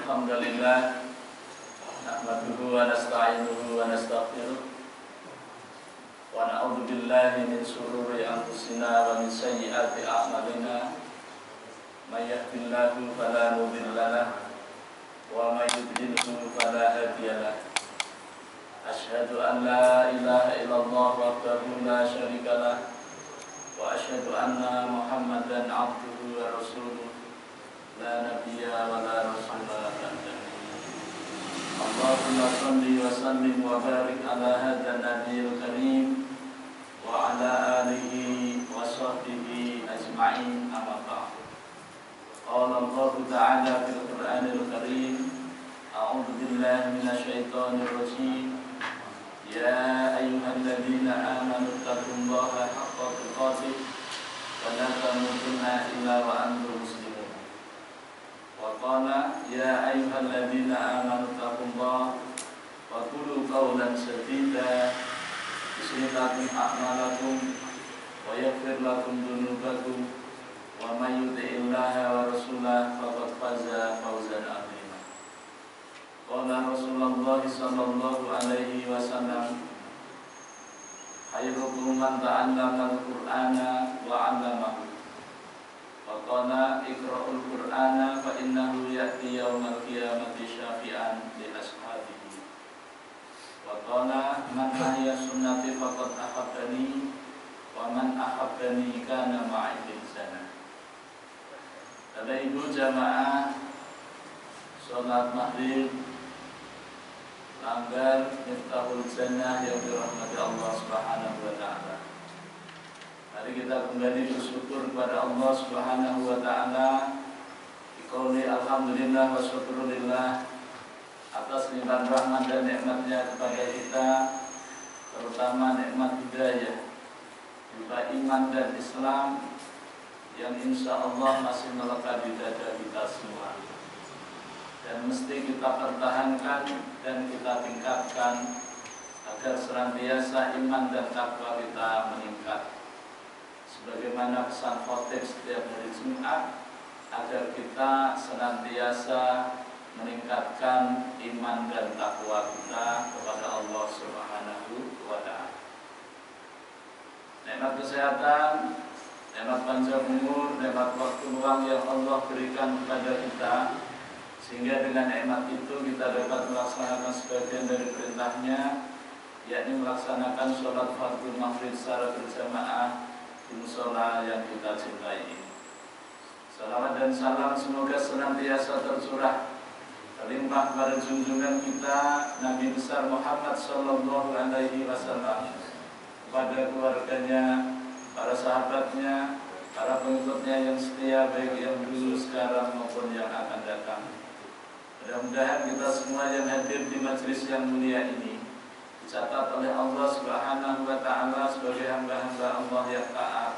Alhamdulillah nahmaduhu wa nasta'inuhu wa nastaghfiruh wa na'udzu billahi min shururi anfusina wa min sayyiati a'malina may yahdihillahu fala mudilla lahu wa may yudlilhu fala hadiya lahu. Asyhadu an la ilaha illallah wahdahu la syarika lahu wa asyhadu anna Muhammadan abduhu wa rasuluh la nabiyya wa la rasula ba'dahu. Allahumma shalli wa sallim wa barik ala hadzal nabiyil karim wa ala alihi wa sahbihi ajma'in, amma ba'd. Qala Allah ta'ala fil Qur'anil karim, a'udzu billahi minasy syaithanir rajim. Ya ayyuhalladzina amanu taqullaha haqqa tuqatih wa la tamutunna illa wa antum muslimun. Wa qala ya ayyuhalladzina amanu taqullaha wa qulu qawlan sadida yuslih lakum a'malakum wa yaghfir lakum dhunubakum wa may yuti'illaha wa rasulahu faqad faza fawzan 'azima. Qala Rasulullah sallallahu alaihi wasallam, khairukum man ta'allama al-Qur'ana wa 'allamahu. Wa qala iqra'ul Qur'ana fa innahu ya'ti yaumal qiyamati syafi'an li ashabihi. Wa qala man ahya sunnati faqad ahabbani wa man ahabbani kana ma'i fil jannah. Bapak Ibu jamaah salat maghrib langgar Miftahul Jannah yang dirahmati Allah Subhanahu wa ta'ala. Mari kita kembali bersyukur kepada Allah Subhanahu wa ta'ala. Biqauli alhamdulillah wa syukurillah atas limpahan rahmat dan nikmatnya kepada kita, terutama nikmat hidayah berupa iman dan Islam yang insya Allah masih melekat di dada kita semua, dan mesti kita pertahankan dan kita tingkatkan agar senantiasa iman dan takwa kita meningkat. Sebagaimana pesan khotib setiap hari Jumat, agar kita senantiasa meningkatkan iman dan takwa kita kepada Allah Subhanahu wa ta'ala. Nikmat kesehatan, nikmat panjang umur, nikmat waktu luang yang Allah berikan kepada kita, sehingga dengan nikmat itu kita dapat melaksanakan sebagian dari perintahnya, yakni melaksanakan sholat fardhu maghrib secara berjamaah di musola yang kita cintai ini. Salawat dan salam semoga senantiasa tercurah terlimpah pada junjungan kita Nabi besar Muhammad sallallahu alaihi wasallam, kepada keluarganya, para sahabatnya, para pengikutnya yang setia, baik yang dulu, sekarang maupun yang akan datang. Mudah-mudahan kita semua yang hadir di majelis yang mulia ini dicatat oleh Allah Subhanahu wa ta'ala sebagai hamba-hamba Allah yang taat,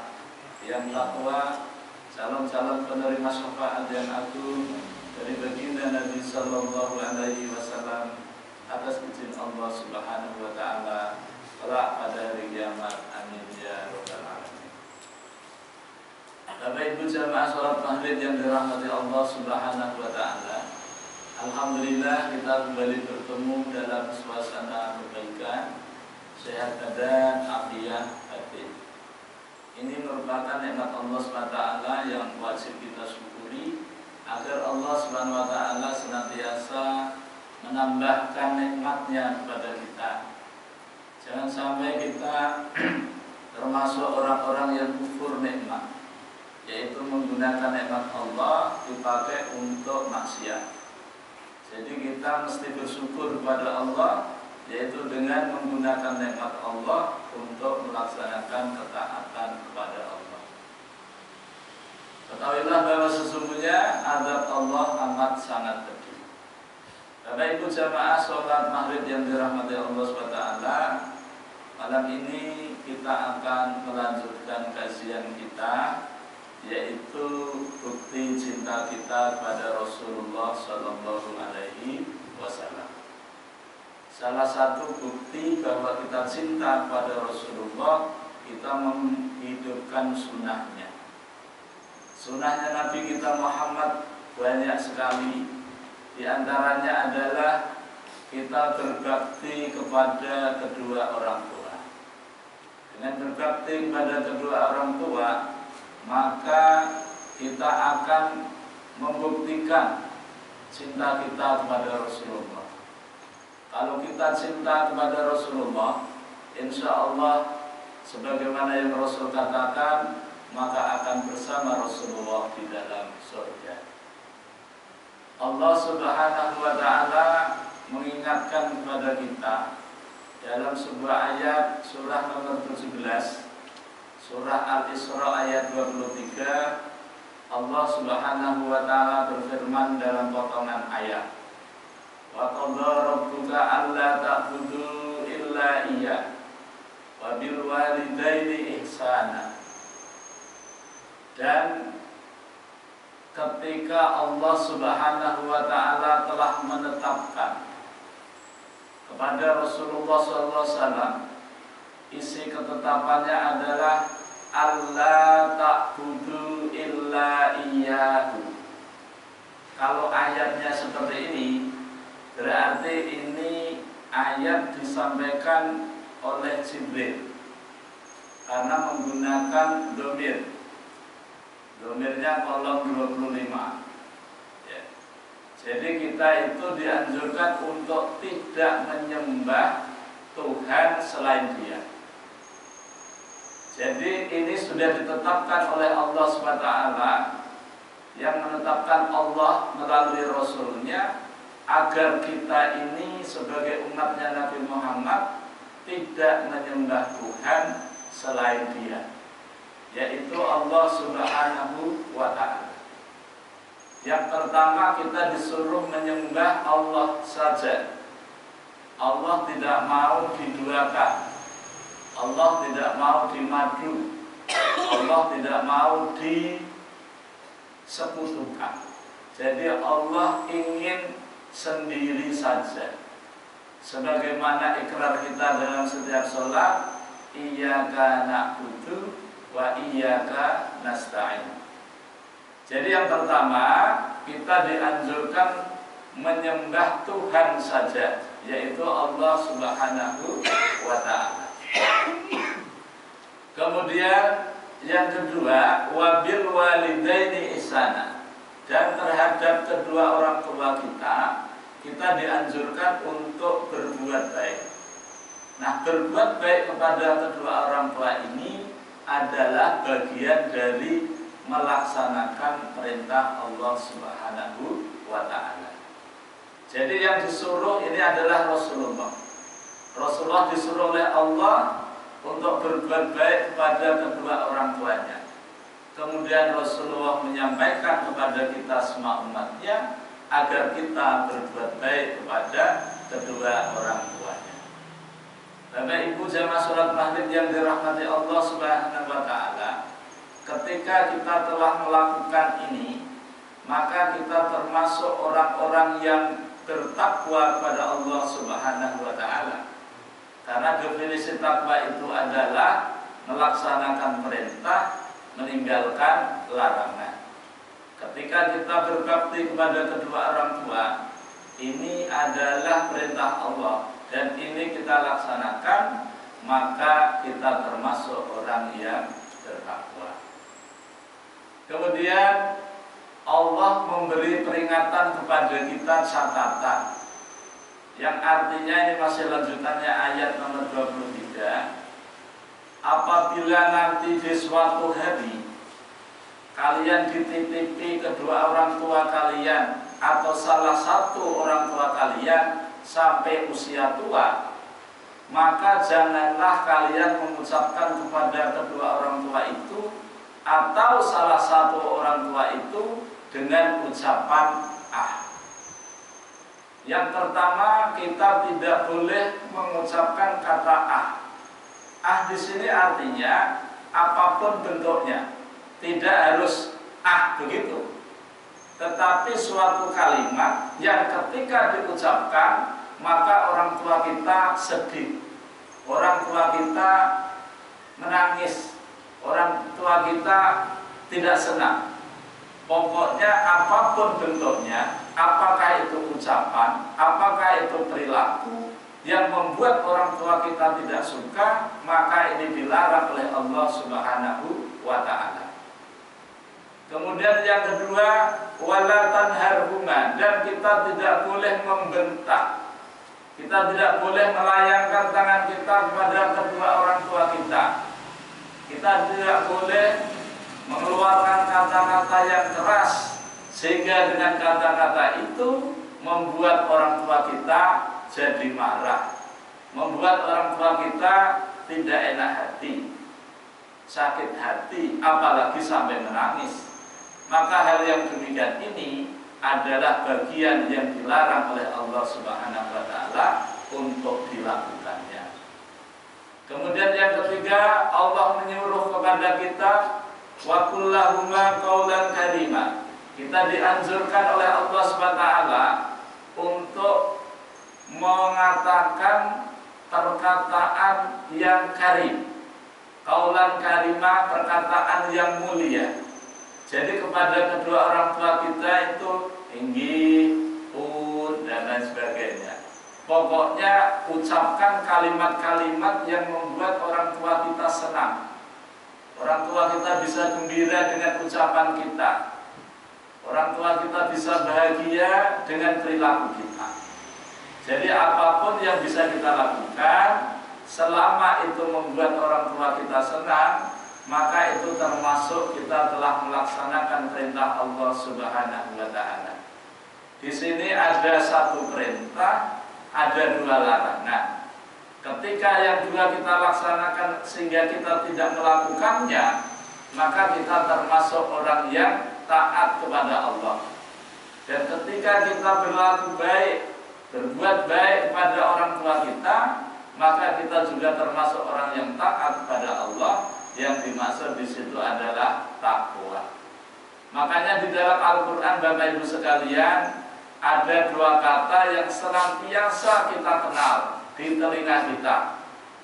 yang takwa, calon-calon penerima syafaat yang agung dari baginda Nabi sallallahu alaihi wasallam atas izin Allah Subhanahu wa ta'ala kelak pada hari kiamat. Amin ya rabbal alamin. Bapak Ibu jamaah salat maghrib yang dirahmati Allah Subhanahu wa ta'ala, alhamdulillah kita kembali bertemu dalam suasana kebaikan, sehat badan, afiat batin. Ini merupakan nikmat Allah SWT yang wajib kita syukuri, agar Allah SWT senantiasa menambahkan nikmatnya kepada kita. Jangan sampai kita termasuk orang-orang yang kufur nikmat, yaitu menggunakan nikmat Allah dipakai untuk maksiat. Jadi kita mesti bersyukur kepada Allah, yaitu dengan menggunakan nikmat Allah untuk melaksanakan ketaatan kepada Allah. Ketahuilah bahwa sesungguhnya azab Allah amat sangat pedih. Bapak Ibu jamaah sholat maghrib yang dirahmati Allah SWT, malam ini kita akan melanjutkan kajian kita, yaitu bukti cinta kita kepada Rasulullah Sallallahu Alaihi Wasallam. Salah satu bukti bahwa kita cinta kepada Rasulullah, kita menghidupkan sunnahnya. Sunnahnya Nabi kita Muhammad banyak sekali, Di antaranya adalah kita berbakti kepada kedua orang tua. Dengan berbakti kepada kedua orang tua, maka kita akan membuktikan cinta kita kepada Rasulullah. Kalau kita cinta kepada Rasulullah, insya Allah sebagaimana yang Rasul katakan, maka akan bersama Rasulullah di dalam surga. Allah Subhanahu wa ta'ala mengingatkan kepada kita dalam sebuah ayat surah nomor 17, surah Al-Isra ayat 23. Allah Subhanahu wa ta'ala berfirman dalam potongan ayat, wa qadha rabbuka alla ta'budu illa iyyah wa bil walidaini ihsana. Dan ketika Allah Subhanahu wa ta'ala telah menetapkan kepada Rasulullah SAW, isi ketetapannya adalah Allah ta'budu illa iyyahu. Kalau ayatnya seperti ini, berarti ini ayat disampaikan oleh Jibril karena menggunakan dhamir. Dhamirnya kolom 25 ya. Jadi kita itu dianjurkan untuk tidak menyembah Tuhan selain Dia. Jadi ini sudah ditetapkan oleh Allah SWT, yang menetapkan Allah melalui Rasulnya, agar kita ini sebagai umatnya Nabi Muhammad tidak menyembah Tuhan selain Dia, yaitu Allah Subhanahu wa ta'ala. Yang pertama, kita disuruh menyembah Allah saja. Allah tidak mau diduakan, Allah tidak mau dimadu, Allah tidak mau disekutukan. Jadi Allah ingin sendiri saja. Sebagaimana ikrar kita dalam setiap sholat, iyyaka na'budu wa iyyaka nasta'in. Jadi yang pertama, kita dianjurkan menyembah Tuhan saja, yaitu Allah Subhanahu wa ta'ala. Kemudian yang kedua, wabil walidaini ihsana. Dan terhadap kedua orang tua kita dianjurkan untuk berbuat baik. Nah, berbuat baik kepada kedua orang tua ini adalah bagian dari melaksanakan perintah Allah Subhanahu wa ta'ala. Jadi yang disuruh ini adalah Rasulullah. Rasulullah disuruh oleh Allah untuk berbuat baik kepada kedua orang tuanya. Kemudian Rasulullah menyampaikan kepada kita semua umatnya agar kita berbuat baik kepada kedua orang tuanya. Bapak Ibu jamaah sholat maghrib yang dirahmati Allah Subhanahu wa ta'ala, ketika kita telah melakukan ini, maka kita termasuk orang-orang yang bertakwa kepada Allah Subhanahu wa ta'ala. Karena definisi takwa itu adalah melaksanakan perintah, meninggalkan larangan. Ketika kita berbakti kepada kedua orang tua, ini adalah perintah Allah dan ini kita laksanakan, maka kita termasuk orang yang bertakwa. Kemudian Allah memberi peringatan kepada kita, catatan, yang artinya ini masih lanjutannya ayat nomor 23. Apabila nanti di suatu hari kalian dititipi kedua orang tua kalian atau salah satu orang tua kalian sampai usia tua, maka janganlah kalian mengucapkan kepada kedua orang tua itu atau salah satu orang tua itu dengan ucapan ah. Yang pertama, kita tidak boleh mengucapkan kata ah. Ah di sini artinya apapun bentuknya, tidak harus ah begitu. Tetapi suatu kalimat yang ketika diucapkan maka orang tua kita sedih, orang tua kita menangis, orang tua kita tidak senang. Pokoknya apapun bentuknya, apakah itu ucapan, apakah itu perilaku yang membuat orang tua kita tidak suka, maka ini dilarang oleh Allah Subhanahu wa ta'ala. Kemudian yang kedua, wala tanharhuma, dan kita tidak boleh membentak. Kita tidak boleh melayangkan tangan kita kepada kedua orang tua kita. Kita tidak boleh mengeluarkan kata-kata yang keras, sehingga dengan kata-kata itu membuat orang tua kita jadi marah, membuat orang tua kita tidak enak hati, sakit hati, apalagi sampai menangis. Maka hal yang demikian ini adalah bagian yang dilarang oleh Allah Subhanahu wa ta'ala untuk dilakukannya. Kemudian yang ketiga, Allah menyuruh kepada kita wa kullahuma qaulan karima. Kita dianjurkan oleh Allah SWT untuk mengatakan perkataan yang karim. Qaulan karima, perkataan yang mulia. Jadi kepada kedua orang tua kita itu inggih, pun, dan lain sebagainya. Pokoknya ucapkan kalimat-kalimat yang membuat orang tua kita senang. Orang tua kita bisa gembira dengan ucapan kita. Orang tua kita bisa bahagia dengan perilaku kita. Jadi apapun yang bisa kita lakukan, selama itu membuat orang tua kita senang, maka itu termasuk kita telah melaksanakan perintah Allah Subhanahu wa ta'ala. Di sini ada satu perintah, ada dua larangan. Ketika yang dua kita laksanakan sehingga kita tidak melakukannya, maka kita termasuk orang yang taat kepada Allah. Dan ketika kita berlaku baik, berbuat baik kepada orang tua kita, maka kita juga termasuk orang yang taat kepada Allah. Yang dimaksud di situ adalah takwa. Makanya di dalam Al-Quran, Bapak Ibu sekalian, ada dua kata yang senantiasa kita kenal di telinga kita,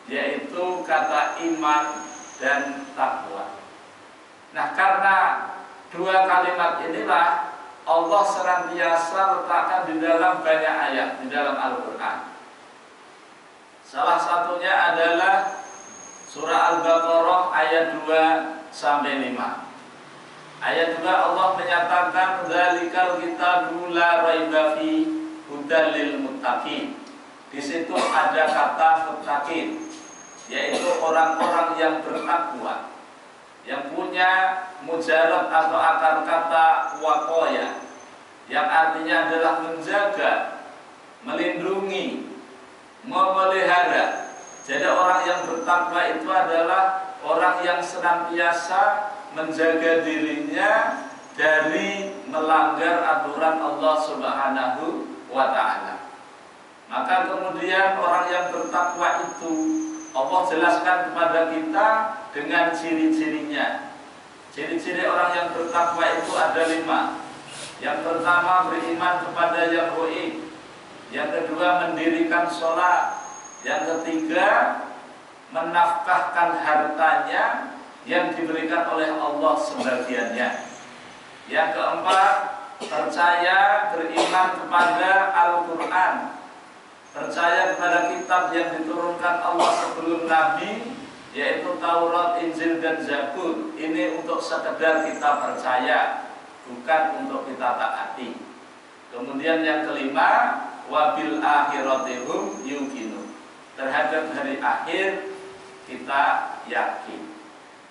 yaitu kata iman dan takwa. Nah, karena dua kalimat inilah Allah senantiasa letakkan di dalam banyak ayat di dalam Al-Quran. Salah satunya adalah surah Al-Baqarah ayat 2-5. Ayat 2 Allah menyatakan dzalikal kitabu la raiba fi hudal lil muttaqin. Di situ ada kata muttaqin, yaitu orang-orang yang bertakwa, yang punya mujarad atau akar kata waqaya, yang artinya adalah menjaga, melindungi, memelihara. Jadi orang yang bertakwa itu adalah orang yang senantiasa menjaga dirinya dari melanggar aturan Allah Subhanahu wa ta'ala. Maka kemudian orang yang bertakwa itu Allah jelaskan kepada kita dengan ciri-cirinya. Ciri-ciri orang yang bertakwa itu ada 5. Yang pertama, beriman kepada yang gaib. Yang kedua, mendirikan sholat. Yang ketiga, menafkahkan hartanya yang diberikan oleh Allah sebagiannya. Yang keempat, percaya beriman kepada Al-Quran, percaya kepada kitab yang diturunkan Allah sebelum Nabi, yaitu Taurat, Injil, dan Zabur. Ini untuk sekedar kita percaya, bukan untuk kita taati. Kemudian yang kelima, wabil akhiratihum yuqinu, terhadap hari akhir kita yakin.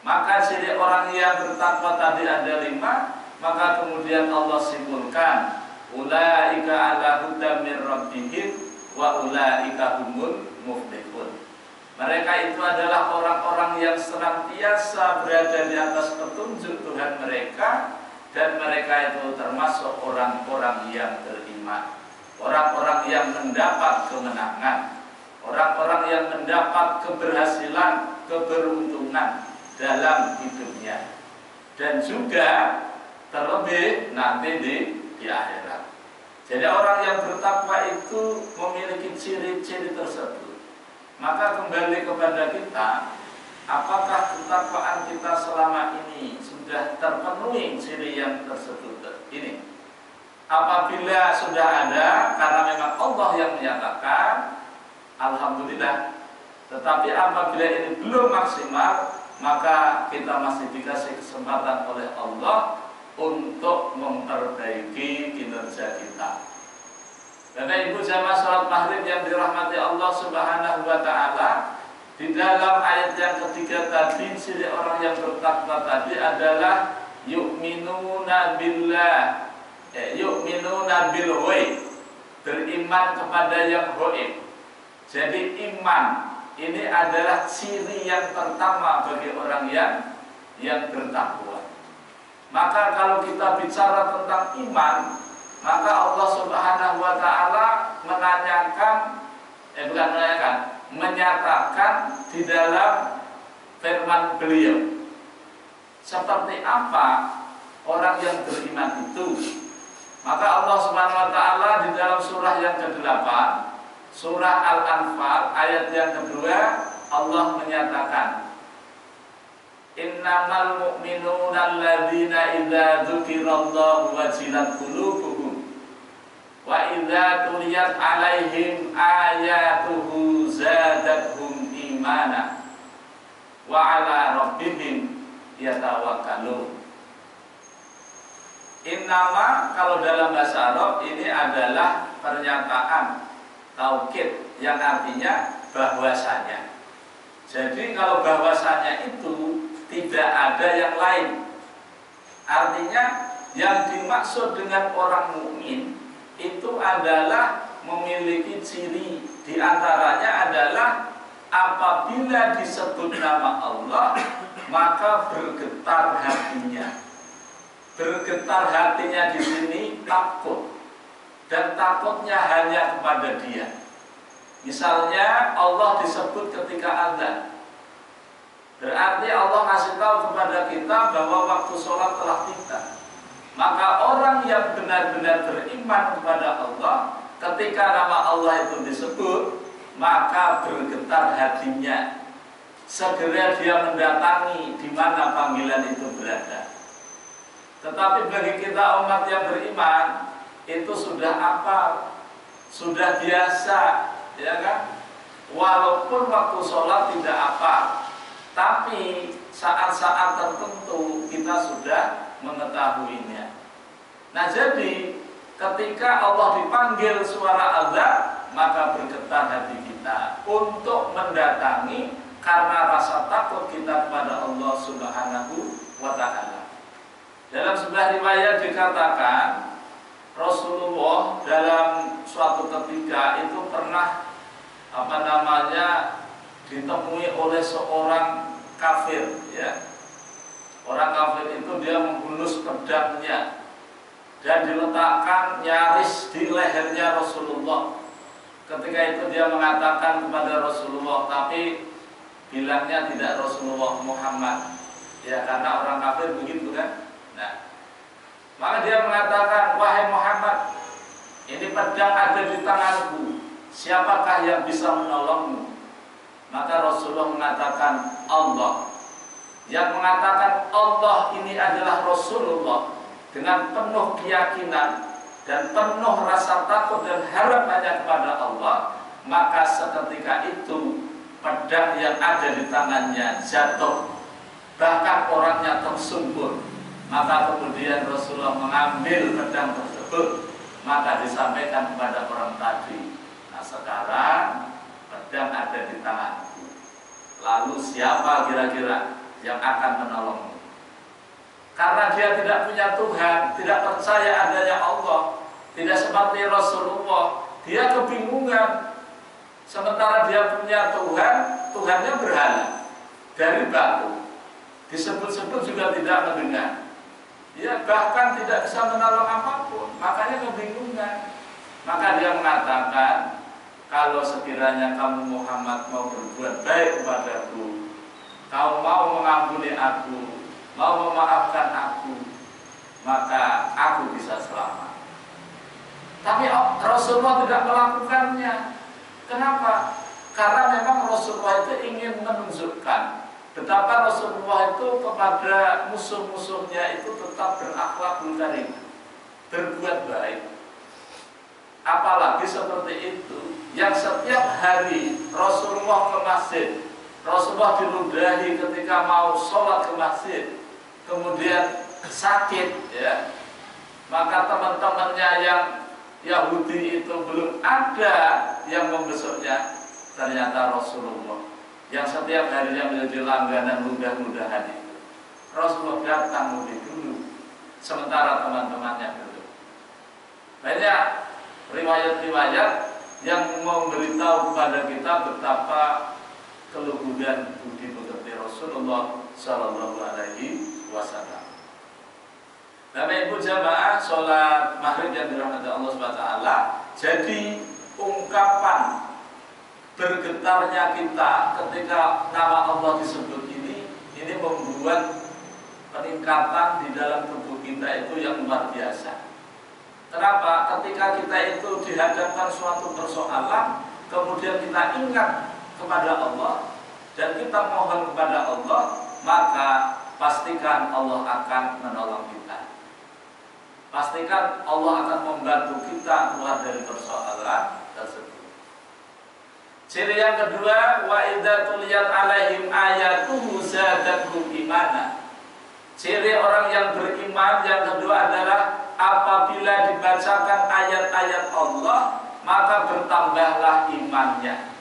Maka ciri orang yang bertakwa tadi ada 5. Maka kemudian Allah simpulkan, ulaika ala hudam min rabbihim wa ulaika humul muflihun. Mereka itu adalah orang-orang yang senantiasa berada di atas petunjuk Tuhan mereka, dan mereka itu termasuk orang-orang yang beriman, orang-orang yang mendapat kemenangan, orang-orang yang mendapat keberhasilan, keberuntungan dalam hidupnya, dan juga terlebih nanti di akhirat. Jadi orang yang bertakwa itu memiliki ciri-ciri tersebut. Maka kembali kepada kita, apakah ketakwaan kita selama ini sudah terpenuhi ciri yang tersebut ini. Apabila sudah ada, karena memang Allah yang menyatakan, alhamdulillah. Tetapi apabila ini belum maksimal, maka kita masih dikasih kesempatan oleh Allah untuk memperbaiki kinerja kita. Bapak Ibu jamaah salat maghrib yang dirahmati Allah Subhanahu wa taala, di dalam ayat yang ketiga tadi, ciri orang yang bertakwa tadi adalah yu'minuna billah, yu'minuna bil ghaib, beriman kepada yang gaib. Jadi iman ini adalah ciri yang pertama bagi orang yang bertakwa. Maka kalau kita bicara tentang iman, maka Allah Subhanahu wa taala menyatakan di dalam firman beliau seperti apa orang yang beriman itu. Maka Allah Subhanahu wa taala di dalam surah yang ke-8, surah Al-Anfal ayat yang kedua, Allah menyatakan, innamal mu'minuna alladzina idza dzukirallahu wajilat qulubuhum wa idza tuliyat alaihim ayatuhu zadatuhum imana wa ala rabbihim yatawakkalun. Innama kalau dalam bahasa Arab ini adalah pernyataan taukid yang artinya bahwasanya. Jadi kalau bahwasanya itu tidak ada yang lain. Artinya yang dimaksud dengan orang mukmin itu adalah memiliki ciri, diantaranya adalah apabila disebut nama Allah maka bergetar hatinya. Bergetar hatinya di sini takut, dan takutnya hanya kepada Dia. Misalnya Allah disebut ketika azan, berarti Allah ngasih tahu kepada kita bahwa waktu sholat telah tiba. Maka orang yang benar-benar beriman kepada Allah, ketika nama Allah itu disebut, maka bergetar hatinya. Segera dia mendatangi di mana panggilan itu berada. Tetapi bagi kita umat yang beriman, itu sudah apa? Sudah biasa, ya kan? Walaupun waktu sholat tidak apa, tapi saat-saat tertentu kita sudah mengetahuinya. Nah jadi ketika Allah dipanggil suara azan, maka bergetar hati kita untuk mendatangi karena rasa takut kita kepada Allah Subhanahu wa ta'ala. Dalam sebuah riwayat dikatakan Rasulullah dalam suatu ketika itu pernah ditemui oleh seorang kafir, ya. Orang kafir itu dia menghunus pedangnya dan diletakkan nyaris di lehernya Rasulullah. Ketika itu dia mengatakan kepada Rasulullah, tapi bilangnya tidak Rasulullah Muhammad, ya, karena orang kafir begitu kan. Nah, maka dia mengatakan, wahai Muhammad, ini pedang ada di tanganku, siapakah yang bisa menolongmu? Maka Rasulullah mengatakan Allah. Yang mengatakan Allah ini adalah Rasulullah dengan penuh keyakinan dan penuh rasa takut dan harapannya kepada Allah. Maka seketika itu pedang yang ada di tangannya jatuh, bahkan orangnya tersungkur. Maka kemudian Rasulullah mengambil pedang tersebut, maka disampaikan kepada orang tadi, nah sekarang pedang ada di tanganku, lalu siapa kira-kira yang akan menolongmu? Karena dia tidak punya Tuhan, tidak percaya adanya Allah, tidak seperti Rasulullah, dia kebingungan. Sementara dia punya Tuhan, Tuhannya berhala dari batu, disebut-sebut juga tidak mendengar. Ya, bahkan tidak bisa menolong apapun, makanya kebingungan. Maka dia mengatakan, kalau sekiranya kamu Muhammad mau berbuat baik kepadaku, kau mau mengampuni aku, mau memaafkan aku, maka aku bisa selamat. Tapi Rasulullah tidak melakukannya. Kenapa? Karena memang Rasulullah itu ingin menunjukkan betapa Rasulullah itu kepada musuh-musuhnya itu tetap berakhlakul karim, berbuat baik. Apalagi seperti itu, yang setiap hari Rasulullah ke masjid, Rasulullah diludahi ketika mau sholat ke masjid, kemudian sakit, ya, maka teman-temannya yang Yahudi itu belum ada yang membesuknya, ternyata Rasulullah yang setiap harinya menjadi langganan mudah-mudahan itu. Rasulullah datang lebih dulu, sementara teman-temannya belum. Banyak riwayat-riwayat yang memberitahu kepada kita betapa keluhuran budi pekerti Rasulullah Sallallahu Alaihi Wasallam. Bapak Ibu jamaah, sholat maghrib yang dirahmati Allah Subhanahu Wa Taala, jadi ungkapan bergetarnya kita ketika nama Allah disebut ini membuat peningkatan di dalam tubuh kita itu yang luar biasa. Kenapa? Ketika kita itu dihadapkan suatu persoalan, kemudian kita ingat kepada Allah dan kita mohon kepada Allah, maka pastikan Allah akan menolong kita. Pastikan Allah akan membantu kita keluar dari persoalan tersebut. Ciri yang kedua, wa idza tuliyat alaihim ayatuhu zadatuhum imana. Ciri orang yang beriman yang kedua adalah apabila dibacakan ayat-ayat Allah, maka bertambahlah imannya.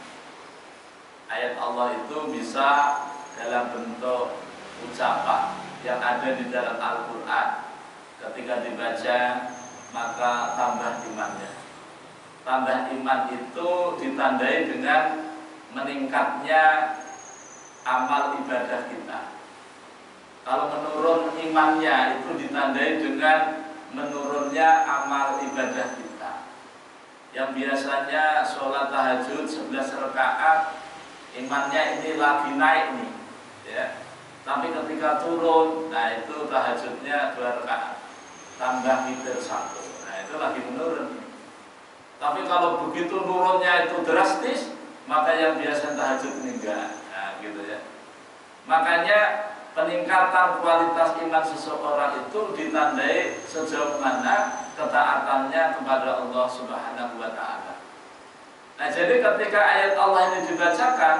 Ayat Allah itu bisa dalam bentuk ucapan yang ada di dalam Al-Quran. Ketika dibaca, maka tambah imannya. Tambah iman itu ditandai dengan meningkatnya amal ibadah kita. Kalau menurun imannya itu ditandai dengan menurunnya amal ibadah kita. Yang biasanya sholat tahajud 11 rakaat, imannya ini lagi naik nih, ya. Tapi ketika turun, nah itu tahajudnya 2 rakaat, tambah witir 1. Nah itu lagi menurun. Tapi kalau begitu nurunnya itu drastis, maka yang biasa tahajud meninggal. Nah gitu ya. Makanya peningkatan kualitas iman seseorang itu ditandai sejauh mana ketaatannya kepada Allah Subhanahu wa Ta'ala. Nah, jadi ketika ayat Allah ini dibacakan,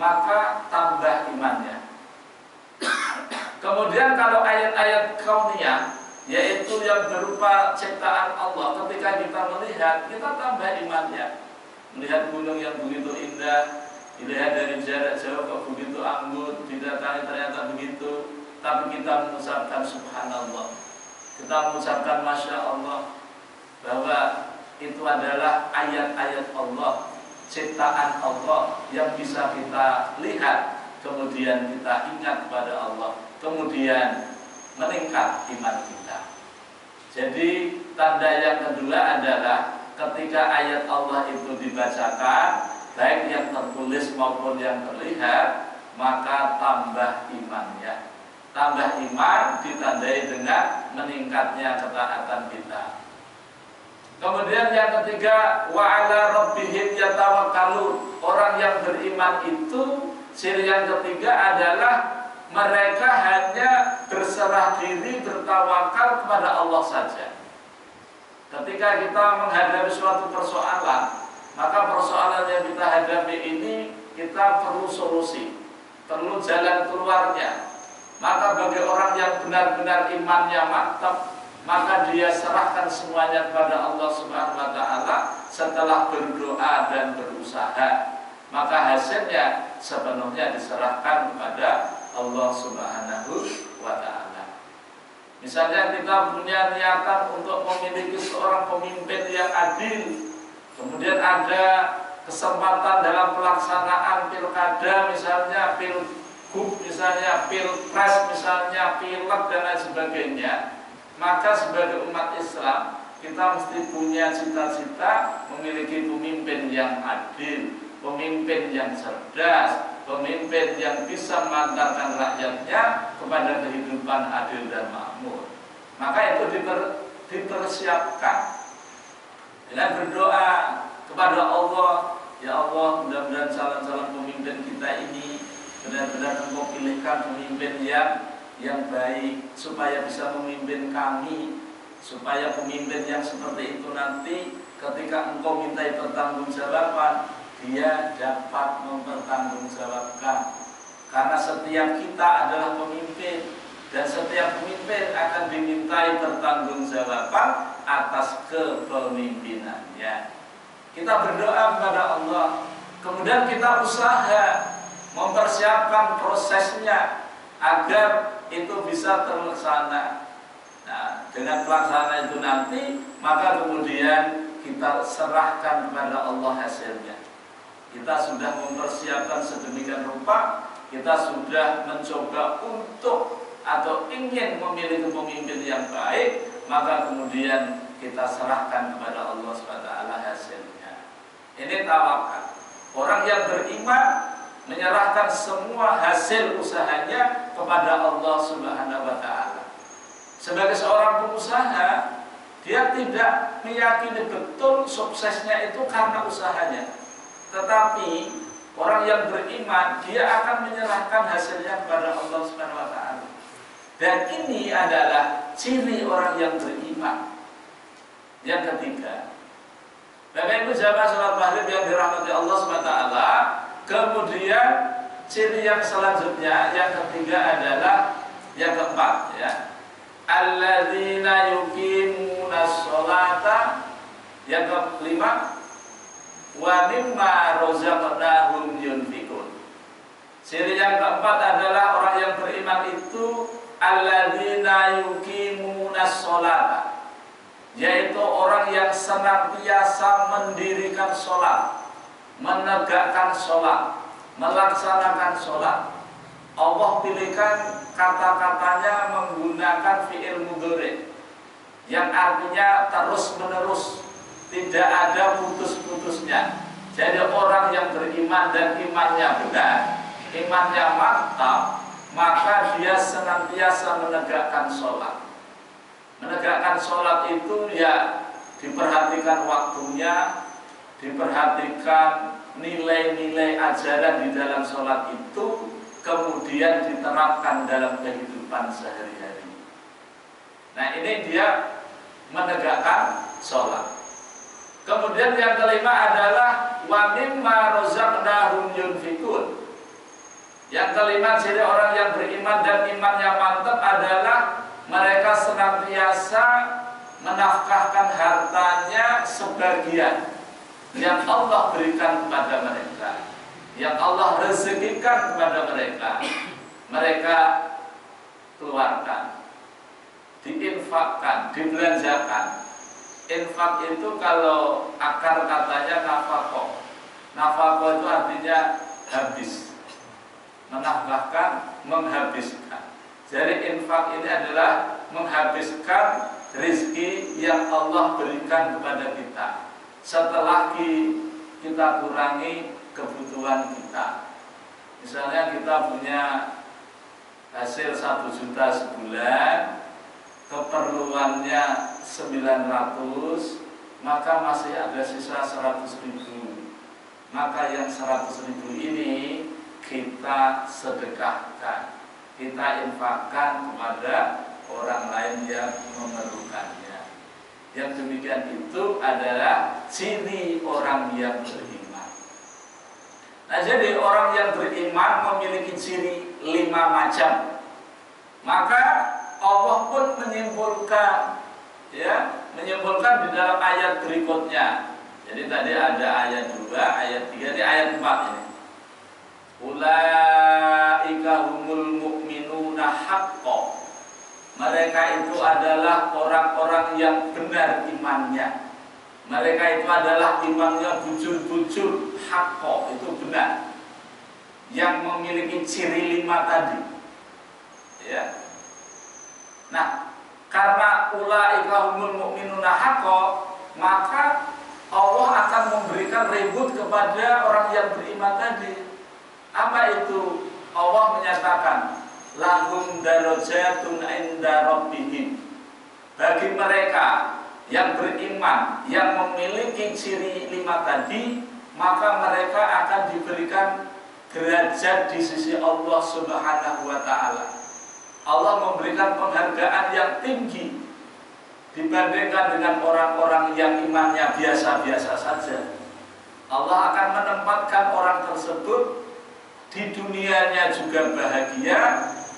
maka tambah imannya. Kemudian kalau ayat-ayat kauniyah, yaitu yang berupa ciptaan Allah, ketika kita melihat, kita tambah imannya. Melihat gunung yang begitu indah, dilihat dari jarak jauh kok begitu anggun, didatangi ternyata begitu, tapi kita mengucapkan subhanallah, kita mengucapkan masya Allah, bahwa itu adalah ayat-ayat Allah, ciptaan Allah yang bisa kita lihat, kemudian kita ingat kepada Allah, kemudian meningkat iman kita. Jadi tanda yang kedua adalah ketika ayat Allah itu dibacakan, baik yang tertulis maupun yang terlihat, maka tambah imannya. Tambah iman ditandai dengan meningkatnya ketaatan kita. Kemudian yang ketiga, wa ala rabbihim yatawakkalun. Orang yang beriman itu ciri yang ketiga adalah mereka hanya berserah diri, bertawakal kepada Allah saja. Ketika kita menghadapi suatu persoalan, maka persoalan yang kita hadapi ini kita perlu solusi, perlu jalan keluarnya. Maka bagi orang yang benar-benar imannya mantap, maka dia serahkan semuanya kepada Allah Subhanahu wa Ta'ala setelah berdoa dan berusaha. Maka hasilnya sepenuhnya diserahkan kepada Allah Subhanahu wa Ta'ala. Misalnya kita punya niatan untuk memiliki seorang pemimpin yang adil, kemudian ada kesempatan dalam pelaksanaan pilkada, misalnya pilgub, misalnya pilpres, misalnya pilek dan lain sebagainya. Maka sebagai umat Islam kita mesti punya cita-cita memiliki pemimpin yang adil, pemimpin yang cerdas, pemimpin yang bisa mengantarkan rakyatnya kepada kehidupan adil dan makmur. Maka itu dipersiapkan dengan berdoa kepada Allah, ya Allah, mudah-mudahan calon-calon pemimpin kita ini benar-benar Engkau pilihkan pemimpin yang baik, supaya bisa memimpin kami, supaya pemimpin yang seperti itu nanti ketika Engkau mintai pertanggungjawaban, dia dapat mempertanggungjawabkan. Karena setiap kita adalah pemimpin, dan setiap pemimpin akan dimintai pertanggungjawaban atas kepemimpinannya. Kita berdoa kepada Allah, kemudian kita usaha mempersiapkan prosesnya agar itu bisa terlaksana. Nah, dengan pelaksana itu nanti, maka kemudian kita serahkan kepada Allah hasilnya. Kita sudah mempersiapkan sedemikian rupa, kita sudah mencoba untuk atau ingin memilih pemimpin yang baik, maka kemudian kita serahkan kepada Allah SWT hasilnya. Ini tawakal. Orang yang beriman menyerahkan semua hasil usahanya kepada Allah Subhanahu wa Ta'ala. Sebagai seorang pengusaha, dia tidak meyakini betul suksesnya itu karena usahanya. Tetapi orang yang beriman, dia akan menyerahkan hasilnya kepada Allah Subhanahu wa Ta'ala. Dan ini adalah ciri orang yang beriman. Yang ketiga, Bapak Ibu jamaah salat maghrib yang dirahmati Allah SWT, kemudian ciri yang selanjutnya, yang ketiga adalah yang keempat, ya. Alladzina yuqimunas sholata. Yang kelima, wa mimma razaqnahum yunfiqun. Ciri yang keempat adalah orang yang beriman itu alladzina yuqimunas sholata, yaitu orang yang senantiasa mendirikan sholat, menegakkan sholat, melaksanakan sholat. Allah pilihkan kata-katanya menggunakan fi'il mudhari yang artinya terus menerus, tidak ada putus-putusnya. Jadi orang yang beriman dan imannya benar, imannya mantap, maka dia senantiasa menegakkan sholat. Menegakkan sholat itu ya diperhatikan waktunya, diperhatikan nilai-nilai ajaran di dalam sholat itu, kemudian diterapkan dalam kehidupan sehari-hari. Nah, ini dia menegakkan sholat. Kemudian yang kelima adalah wa mimma razaqnahum yunfiqun. Yang kelima ciri orang yang beriman dan imannya mantap adalah mereka senantiasa menafkahkan hartanya sebagian yang Allah berikan kepada mereka, yang Allah rezekikan kepada mereka, mereka keluarkan, diinfakkan, dibelanjakan. Infak itu kalau akar katanya nafaqah. Nafaqah itu artinya habis, menafkahkan, menghabiskan. Jadi infak ini adalah menghabiskan rezeki yang Allah berikan kepada kita setelah kita kurangi kebutuhan kita. Misalnya kita punya hasil 1 juta sebulan, keperluannya 900, maka masih ada sisa 100.000. Maka yang 100.000 ini kita sedekahkan, kita infakkan kepada orang lain yang memerlukannya. Yang demikian itu adalah ciri orang yang beriman. Nah, jadi orang yang beriman memiliki ciri 5 macam. Maka Allah pun menyimpulkan, ya, menyimpulkan di dalam ayat berikutnya. Jadi tadi ada ayat 2, ayat 3, ini ayat 4 ini. Ulaika humul mu'minuna haqqo. Mereka itu adalah orang-orang yang benar imannya. Mereka itu adalah imannya bujur-bujur, haqqo, itu benar. Yang memiliki ciri 5 tadi. Ya. Nah, karena ulaika humul mu'minuna haqqo, maka Allah akan memberikan reward kepada orang yang beriman tadi. Apa itu? Allah menyatakan lahum darajatun inda rabbihim. Bagi mereka yang beriman, yang memiliki ciri 5 tadi, maka mereka akan diberikan derajat di sisi Allah Subhanahu wa Ta'ala. Allah memberikan penghargaan yang tinggi dibandingkan dengan orang-orang yang imannya biasa-biasa saja. Allah akan menempatkan orang tersebut di dunianya juga bahagia,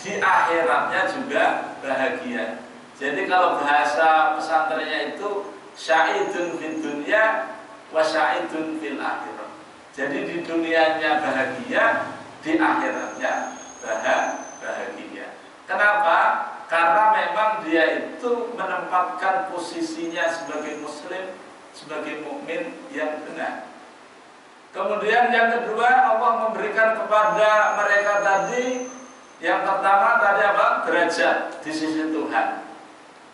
di akhiratnya juga bahagia. Jadi kalau bahasa pesantrennya itu sya'idun fid dunya wa sya'idun fil akhirah. Jadi di dunianya bahagia, di akhiratnya bahagia. Kenapa? Karena memang dia itu menempatkan posisinya sebagai muslim, sebagai mukmin yang benar. Kemudian yang kedua, Allah memberikan kepada mereka tadi, yang pertama tadi apa? Derajat di sisi Tuhan.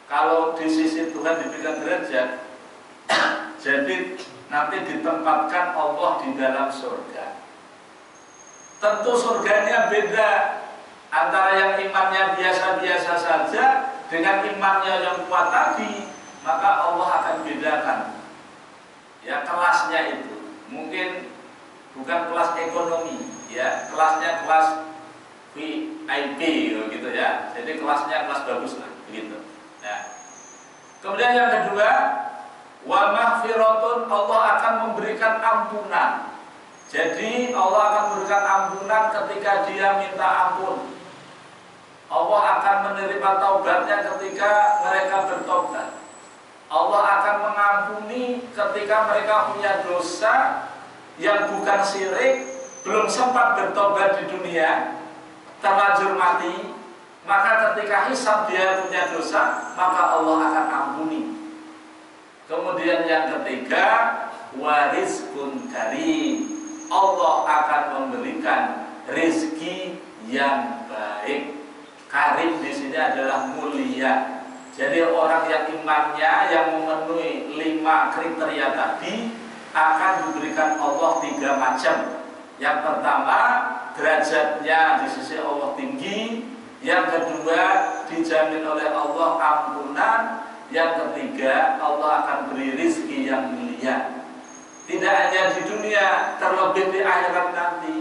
Kalau di sisi Tuhan diberikan derajat, jadi nanti ditempatkan Allah di dalam surga. Tentu surganya beda antara yang imannya biasa-biasa saja dengan imannya yang kuat tadi, maka Allah akan bedakan ya kelasnya itu. Mungkin bukan kelas ekonomi, ya kelasnya kelas VIP gitu ya. Jadi kelasnya kelas bagus lah, begitu. Nah, kemudian yang kedua, wa maghfiratun, Allah akan memberikan ampunan. Jadi Allah akan memberikan ampunan ketika dia minta ampun. Allah akan menerima taubatnya ketika mereka bertobat. Allah akan mengampuni ketika mereka punya dosa yang bukan syirik, belum sempat bertobat di dunia, terlanjur mati, maka ketika hisab dia punya dosa, maka Allah akan ampuni. Kemudian yang ketiga, warizqun karim, Allah akan memberikan rezeki yang baik. Karim di sini adalah mulia. Jadi orang yang imannya yang memenuhi 5 kriteria tadi akan diberikan Allah 3 macam. Yang pertama, derajatnya di sisi Allah tinggi. Yang kedua, dijamin oleh Allah ampunan. Yang ketiga, Allah akan beri rizki yang mulia. Tidak hanya di dunia, terlebih di akhirat nanti.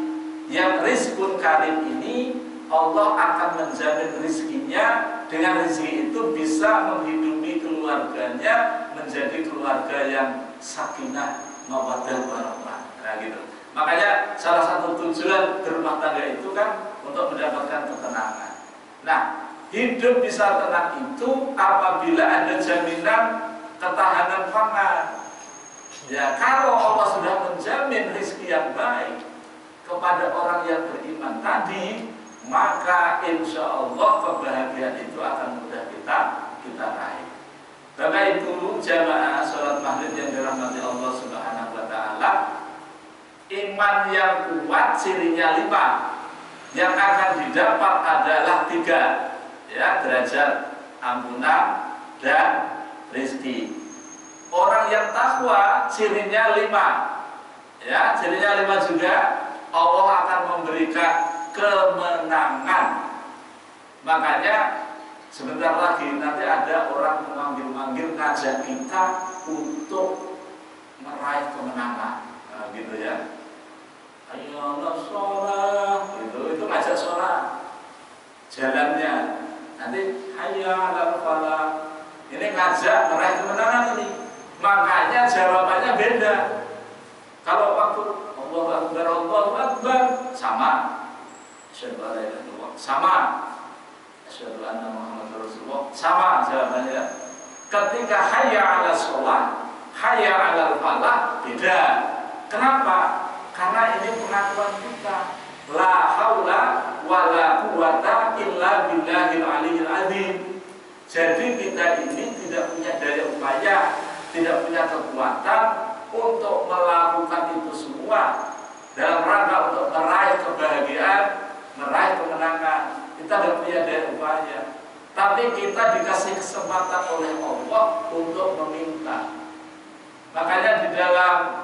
Yang rizkun karim ini, Allah akan menjamin rizkinya. Dengan rizki itu bisa menghidupi keluarganya menjadi keluarga yang sakinah, mawaddah warahmah. Nah gitu. Makanya salah satu tujuan berumah tangga itu kan untuk mendapatkan ketenangan. Nah, hidup bisa tenang itu apabila ada jaminan ketahanan pangan. Ya, kalau Allah sudah menjamin rizki yang baik kepada orang yang beriman tadi, maka insya Allah kebahagiaan itu akan mudah kita raih. Bapak Ibu jamaah sholat maghrib yang dirahmati Allah Subhanahu wa Ta'ala, iman yang kuat cirinya 5. Yang akan didapat adalah 3, ya, derajat, ampunan, dan rezeki. Orang yang takwa cirinya 5, ya, cirinya 5 juga. Allah akan memberikan kemenangan. Makanya sebentar lagi nanti ada orang memanggil-manggil ngajak kita untuk meraih kemenangan, nah, gitu ya. Ayo sholat, itu ngajak sholat. Jalannya nanti hayya 'alal falah. Ini ngajak meraih kemenangan ini. Makanya jawabannya beda. Kalau waktu Allahu Akbar sama, asyhadu an la ilaha illallah sama, asyhadu anna Muhammadar Rasulullah sama jawabannya. Ketika hayya 'alas shalah, hayya 'alal falah beda. Kenapa? Karena ini pengakuan kita, la haula wala quwata illa billahil aliyyil azim. Jadi kita ini tidak punya daya upaya, tidak punya kekuatan untuk melakukan itu semua dalam rangka untuk meraih kebahagiaan, meraih kemenangan. Kita tidak punya daya upaya, tapi kita dikasih kesempatan oleh Allah untuk meminta. Makanya di dalam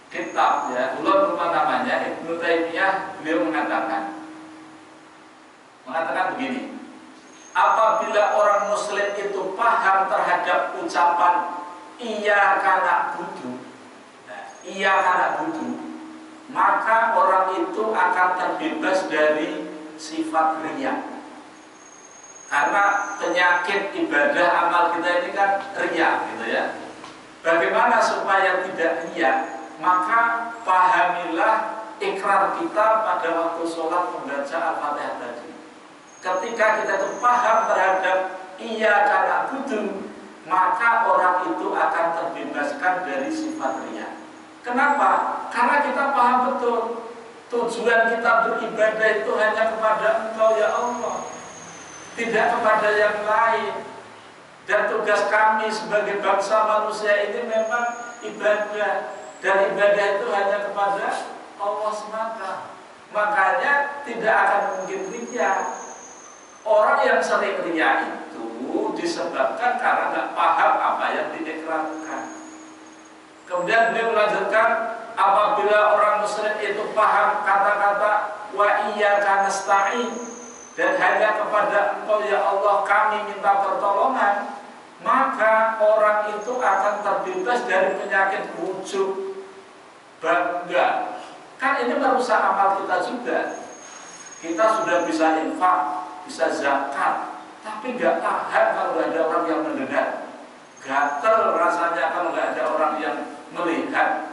kitab, ya, ulun lupa namanya, Ibnu Taimiyah, beliau mengatakan begini: apabila orang muslim itu paham terhadap ucapan iya kana budu, maka orang itu akan terbebas dari sifat riya. Karena penyakit ibadah amal kita ini kan riya, gitu ya. Bagaimana supaya tidak riya? Maka pahamilah ikrar kita pada waktu sholat membaca Al-Fatihah tadi. Ketika kita itu paham terhadap iyyaka na'budu, maka orang itu akan terbebaskan dari sifat riya. Kenapa? Karena kita paham betul tujuan kita beribadah itu hanya kepada Engkau ya Allah, tidak kepada yang lain. Dan tugas kami sebagai bangsa manusia ini memang ibadah, dan ibadah itu hanya kepada Allah semata. Makanya tidak akan mungkin riya. Orang yang sering riya itu disebabkan karena tidak paham apa yang diikrarkan. Kemudian beliau melanjutkan, apabila orang musyrik itu paham kata-kata wa iyyaka nasta'in, dan hanya kepada Engkau ya Allah kami minta pertolongan, maka orang itu akan terbebas dari penyakit ujub, bangga. Kan ini merusak amal kita juga. Kita sudah bisa infak, bisa zakat, tapi nggak tahan kalau nggak ada orang yang mendengar. Gatel rasanya kalau nggak ada orang yang melihat.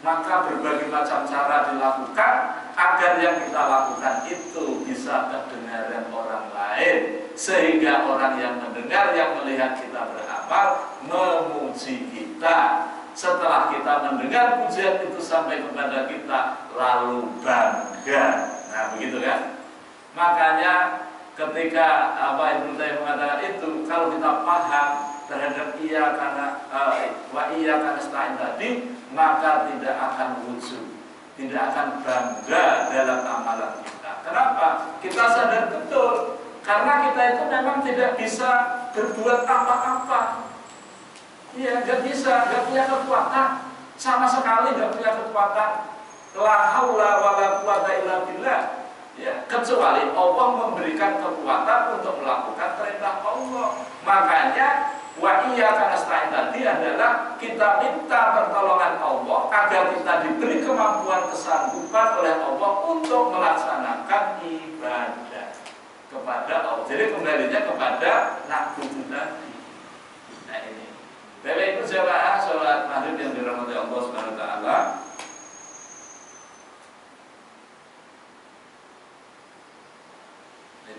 Maka berbagai macam cara dilakukan agar yang kita lakukan itu bisa kedengaran orang lain, sehingga orang yang mendengar, yang melihat kita beramal memuji kita. Setelah kita mendengar pujian itu sampai kepada kita, lalu bangga. Nah begitu kan. Makanya ketika Ibnu Taimiyah mengatakan itu, kalau kita paham terhadap wa iyyaka nasta'in tadi, maka tidak akan wujud, tidak akan bangga dalam amalan kita. Kenapa? Kita sadar betul karena kita itu memang tidak bisa berbuat apa-apa. Iya, nggak bisa, nggak punya kekuatan, sama sekali nggak punya kekuatan. La haula wala quwata illa billah. Ya, kecuali Allah memberikan kekuatan untuk melakukan perintah Allah. Makanya wa iyyaka nasta'in tadi adalah kita minta pertolongan Allah agar kita diberi kemampuan, kesanggupan oleh Allah untuk melaksanakan ibadah kepada Allah. Jadi kembalinya kepada na'budu tadi. Nah ini, Bapak Ibu jamaah sholat maghrib yang dirahmati Allah Subhanahu wa taala.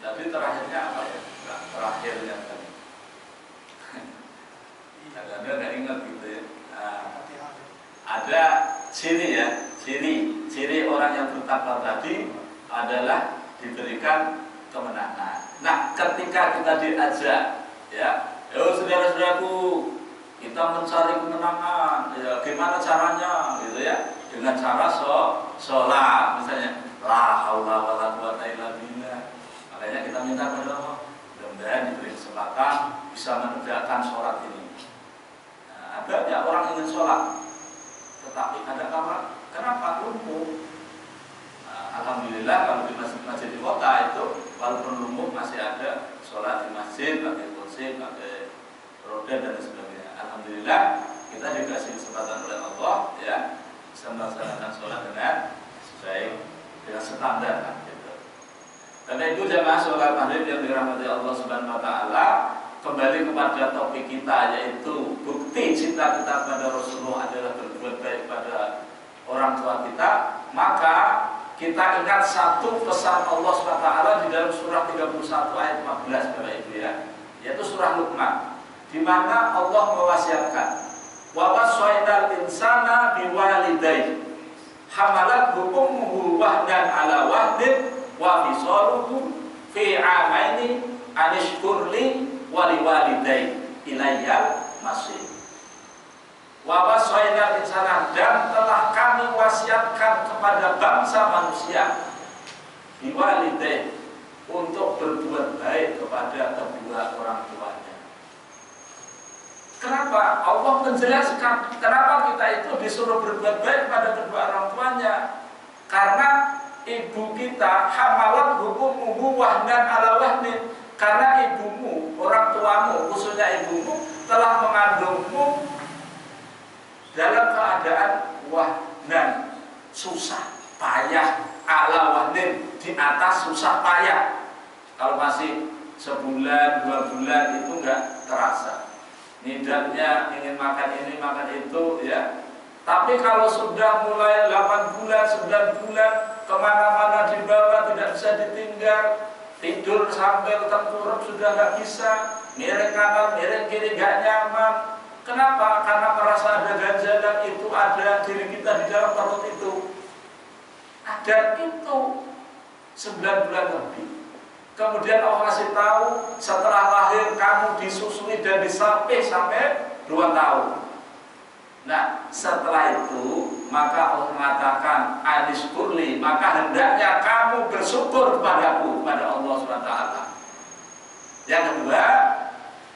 Tadi terakhirnya apa ya? Terakhirnya tadi. Anda nggak ingat gitu ya. Nah, ada ciri orang yang bertakwa tadi adalah diberikan kemenangan. Nah, ketika kita diajak, ya, saudara-saudaraku, kita mencari kemenangan, ya, gimana caranya, gitu ya? Dengan cara sholat, misalnya, la haula wala quwata illa billah. Makanya kita minta kepada Allah, mudah-mudahan diberi kesempatan bisa menegakkan sholat ini. Nah, banyak orang ingin sholat, tetapi ada kenapa lumpuh? Nah, alhamdulillah kalau di masjid-masjid di kota itu, walaupun lumpuh masih ada sholat di masjid, pakai kursi, pakai roda dan sebagainya. Alhamdulillah kita dikasih kesempatan oleh Allah, ya, bisa melaksanakan sholat dengan sesuai dengan standar. Karena itu jamaah sholat maghrib yang dirahmati Allah Subhanahu wa taala, kembali kepada topik kita, yaitu bukti cinta kita kepada Rasulullah adalah berbuat baik pada orang tua kita. Maka kita ingat satu pesan Allah Subhanahu wa taala di dalam surah 31 ayat 14 Bapak Ibu ya, yaitu surah Luqman, di mana Allah mewasiatkan, wa wassaynal insana biwalidayhi hamalathu ummuhu wahdan ala wahdin wa fisaluhu fi amaini anishkurli wali walidayhi ilayyal masih. Wa wasaina insana, dan telah kami wasiatkan kepada bangsa manusia biwalidayhi, untuk berbuat baik kepada kedua orang tuanya. Kenapa? Allah menjelaskan kenapa kita itu disuruh berbuat baik kepada kedua orang tuanya. Karena ibu kita hamalat hukumuhu wahdan ala wahdin, karena ibumu, orang tuamu, khususnya ibumu, telah mengandungmu dalam keadaan wahdan, susah. payah ala wahnin, di atas susah payah. Kalau masih sebulan, 2 bulan itu enggak terasa. Nidamnya ingin makan ini, makan itu, ya. Tapi kalau sudah mulai 8 bulan, 9 bulan, kemana-mana dibawa, tidak bisa ditinggal, tidur sampai tengkurap sudah nggak bisa, miring kanan, miring kiri nggak nyaman. Kenapa? Karena merasa ada ganjalan itu, ada diri kita di dalam perut itu. Ada itu 9 bulan lebih. Kemudian Allah kasih tahu setelah lahir kamu disusui dan disapih sampai 2 tahun. Nah, setelah itu maka Allah mengatakan anishkurli, maka hendaknya kamu bersyukur kepadaku, kepada Allah SWT. Yang kedua,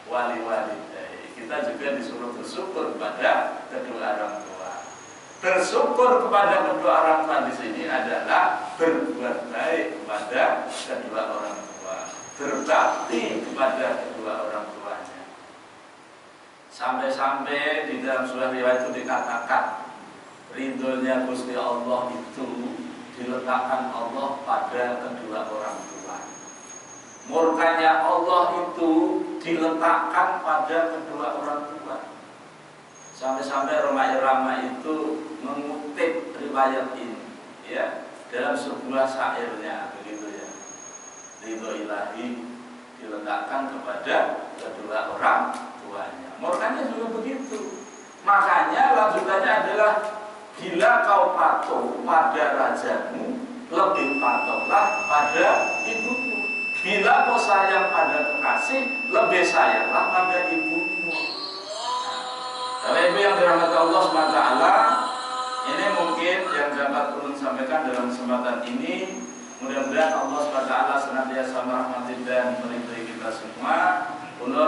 wali-walidai, kita juga disuruh bersyukur kepada kedua orang tua. Bersyukur kepada kedua orang tua di sini adalah berbuat baik kepada kedua orang tua, berbakti kepada kedua orang tuanya. Sampai-sampai di dalam surah riwayat itu dikatakan ridhonya Gusti Allah itu diletakkan Allah pada kedua orang tua. Murkanya Allah itu diletakkan pada kedua orang tua. Sampai-sampai Roma itu mengutip riwayat ini, ya, dalam sebuah syairnya, begitu ya. Ridho ilahi diletakkan kepada kedua orang tuanya. Murkanya juga begitu. Makanya lanjutannya adalah bila kau patuh pada rajamu, lebih patuhlah pada ibumu. Bila kau sayang pada kekasih, lebih sayanglah pada ibumu. Kalau ibu yang dirahmati Allah SWT, ini mungkin yang dapat ulun sampaikan dalam kesempatan ini. Mudah-mudahan Allah SWT senantiasa merahmati dan meridhai kita semua. Ulun